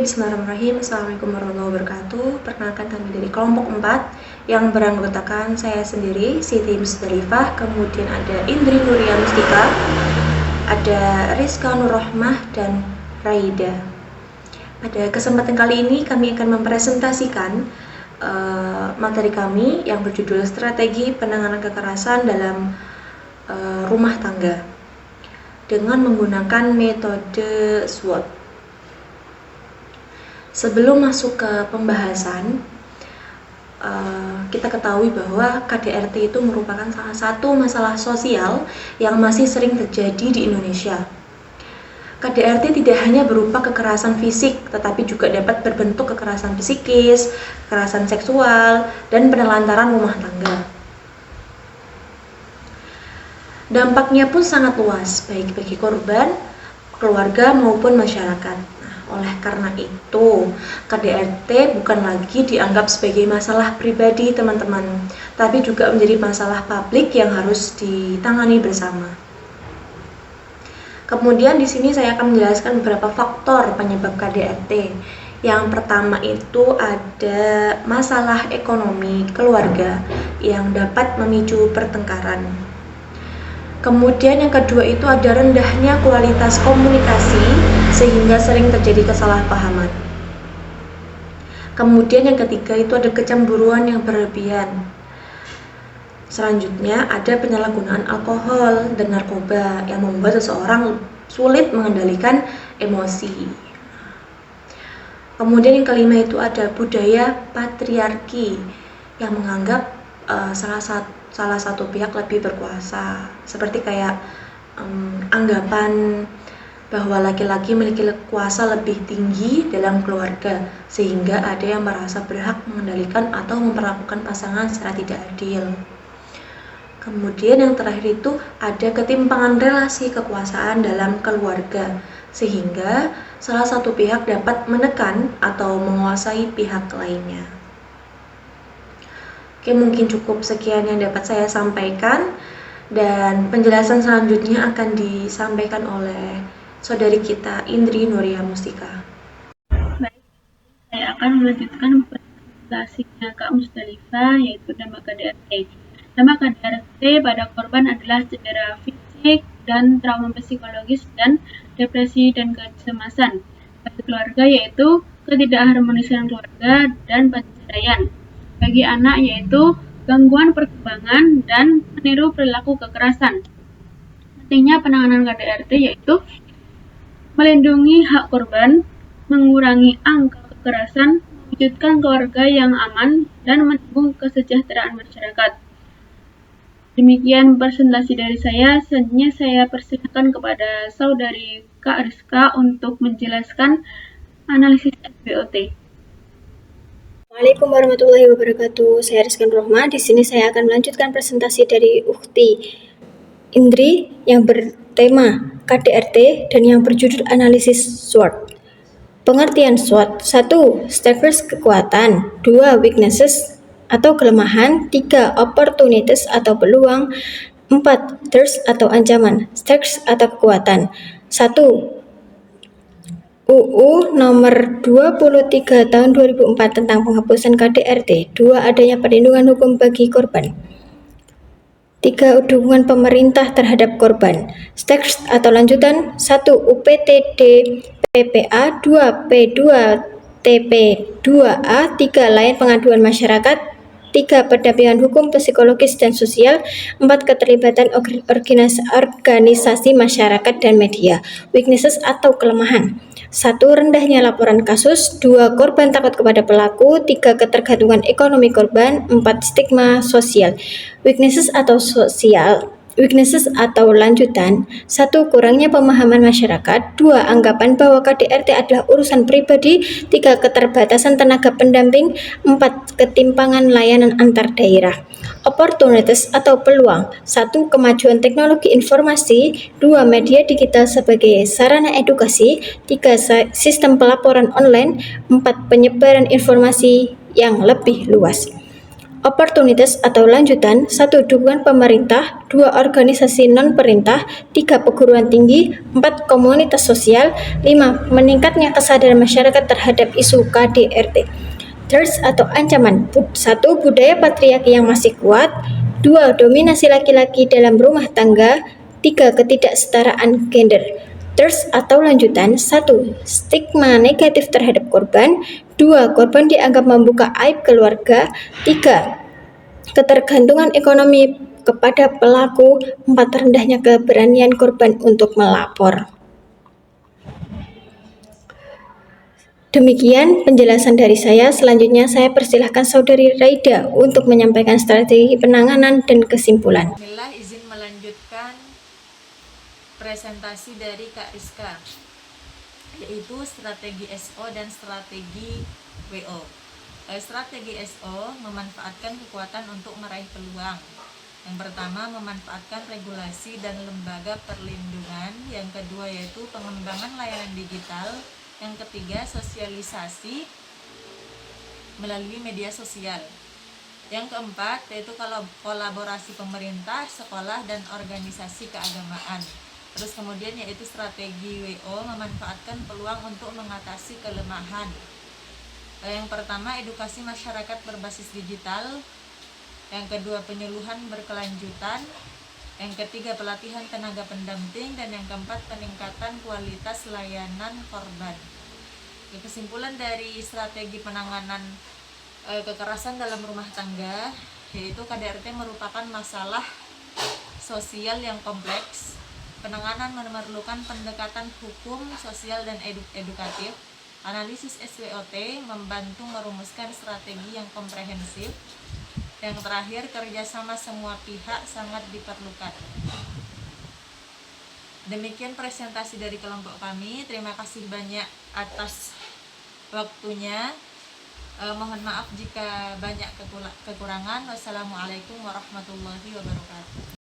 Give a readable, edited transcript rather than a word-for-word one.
Bismillahirrahmanirrahim. Assalamualaikum warahmatullahi wabarakatuh. Perkenalkan, kami dari kelompok 4 yang beranggotakan saya sendiri, Siti Musdalifah, kemudian ada Indri Nuria Mustika, ada Rizka Nurrohmah, dan Raida. Pada kesempatan kali ini kami akan mempresentasikan materi kami yang berjudul Strategi Penanganan Kekerasan dalam Rumah Tangga dengan menggunakan metode SWOT. Sebelum masuk ke pembahasan, kita ketahui bahwa KDRT itu merupakan salah satu masalah sosial yang masih sering terjadi di Indonesia. KDRT tidak hanya berupa kekerasan fisik, tetapi juga dapat berbentuk kekerasan psikis, kekerasan seksual, dan penelantaran rumah tangga. Dampaknya pun sangat luas, baik bagi korban, keluarga, maupun masyarakat. Oleh karena itu, KDRT bukan lagi dianggap sebagai masalah pribadi teman-teman, tapi juga menjadi masalah publik yang harus ditangani bersama. Kemudian di sini saya akan menjelaskan beberapa faktor penyebab KDRT. Yang pertama itu ada masalah ekonomi keluarga yang dapat memicu pertengkaran. Kemudian yang kedua itu ada rendahnya kualitas komunikasi sehingga sering terjadi kesalahpahaman. Kemudian yang ketiga itu ada kecemburuan yang berlebihan. Selanjutnya ada penyalahgunaan alkohol dan narkoba yang membuat seseorang sulit mengendalikan emosi. Kemudian yang kelima itu ada budaya patriarki yang menganggap salah satu pihak lebih berkuasa, seperti kayak anggapan bahwa laki-laki memiliki kuasa lebih tinggi dalam keluarga, sehingga ada yang merasa berhak mengendalikan atau memperlakukan pasangan secara tidak adil. Kemudian yang terakhir itu ada ketimpangan relasi kekuasaan dalam keluarga, sehingga salah satu pihak dapat menekan atau menguasai pihak lainnya. Oke, mungkin cukup sekian yang dapat saya sampaikan, dan penjelasan selanjutnya akan disampaikan oleh saudari kita Indri Nuria Mustika. Baik, saya akan melanjutkan presentasinya Kak Musdalifah, yaitu dampak KDRT. Dampak KDRT pada korban adalah cedera fisik dan trauma psikologis dan depresi dan kecemasan. Bagi keluarga yaitu ketidakharmonisan keluarga dan perceraian. Bagi anak yaitu gangguan perkembangan dan meniru perilaku kekerasan. Pentingnya penanganan KDRT yaitu melindungi hak korban, mengurangi angka kekerasan, mewujudkan keluarga yang aman, dan mendukung kesejahteraan masyarakat. Demikian presentasi dari saya. Selanjutnya saya persilakan kepada saudari Kak Rizka untuk menjelaskan analisis SWOT. Assalamualaikum warahmatullahi wabarakatuh. Saya Rizka Nurrohmah. Di sini saya akan melanjutkan presentasi dari Ukhti Indri yang bertema KDRT dan yang berjudul analisis SWOT. Pengertian SWOT: 1. Strengths kekuatan, 2. Weaknesses atau kelemahan, 3. Opportunities atau peluang, 4. Threats atau ancaman. Strengths atau kekuatan: 1. UU nomor 23 tahun 2004 tentang penghapusan KDRT. 2. Adanya perlindungan hukum bagi korban. 3. Dukungan pemerintah terhadap korban. Strengths atau lanjutan: 1. UPTD PPA, 2. P2TP 2A, 3. Layan pengaduan masyarakat, 3. Pendampingan hukum, psikologis, dan sosial, 4. Keterlibatan organisasi masyarakat dan media. Weaknesses atau kelemahan: 1. Rendahnya laporan kasus, 2. Korban takut kepada pelaku, 3. Ketergantungan ekonomi korban, 4. Stigma sosial. Weaknesses atau lanjutan: 1. Kurangnya pemahaman masyarakat, 2. Anggapan bahwa KDRT adalah urusan pribadi, 3. Keterbatasan tenaga pendamping, 4. Ketimpangan layanan antar daerah. Opportunities atau peluang: 1. Kemajuan teknologi informasi, 2. Media digital sebagai sarana edukasi, 3. Sistem pelaporan online, 4. Penyebaran informasi yang lebih luas. opportunities atau lanjutan, 1. Dukungan pemerintah, 2. Organisasi non-pemerintah, 3. Perguruan tinggi, 4. Komunitas sosial, 5. Meningkatnya kesadaran masyarakat terhadap isu KDRT. Threats atau ancaman, 1. Budaya patriarki yang masih kuat, 2. Dominasi laki-laki dalam rumah tangga, 3. Ketidaksetaraan gender. Threats atau lanjutan, 1. Stigma negatif terhadap korban, 2. Korban dianggap membuka aib keluarga, 3. Ketergantungan ekonomi kepada pelaku, 4. Rendahnya keberanian korban untuk melapor. Demikian penjelasan dari saya. Selanjutnya saya persilahkan Saudari Raida untuk menyampaikan strategi penanganan dan kesimpulan. Bismillah, izin melanjutkan presentasi dari Kak Rizka, yaitu strategi SO dan strategi WO. Strategi SO memanfaatkan kekuatan untuk meraih peluang. Yang pertama, memanfaatkan regulasi dan lembaga perlindungan. Yang kedua yaitu pengembangan layanan digital. Yang ketiga, sosialisasi melalui media sosial. Yang keempat yaitu kolaborasi pemerintah, sekolah, dan organisasi keagamaan. Terus kemudian yaitu strategi WO, memanfaatkan peluang untuk mengatasi kelemahan. Yang pertama, edukasi masyarakat berbasis digital. Yang kedua, penyuluhan berkelanjutan. Yang ketiga, pelatihan tenaga pendamping. Dan yang keempat, peningkatan kualitas layanan korban. Kesimpulan dari strategi penanganan kekerasan dalam rumah tangga, yaitu KDRT merupakan masalah sosial yang kompleks. Penanganan memerlukan pendekatan hukum, sosial, dan edukatif. Analisis SWOT membantu merumuskan strategi yang komprehensif. Yang terakhir, kerjasama semua pihak sangat diperlukan. Demikian presentasi dari kelompok kami. Terima kasih banyak atas waktunya. Mohon maaf jika banyak kekurangan. Wassalamualaikum warahmatullahi wabarakatuh.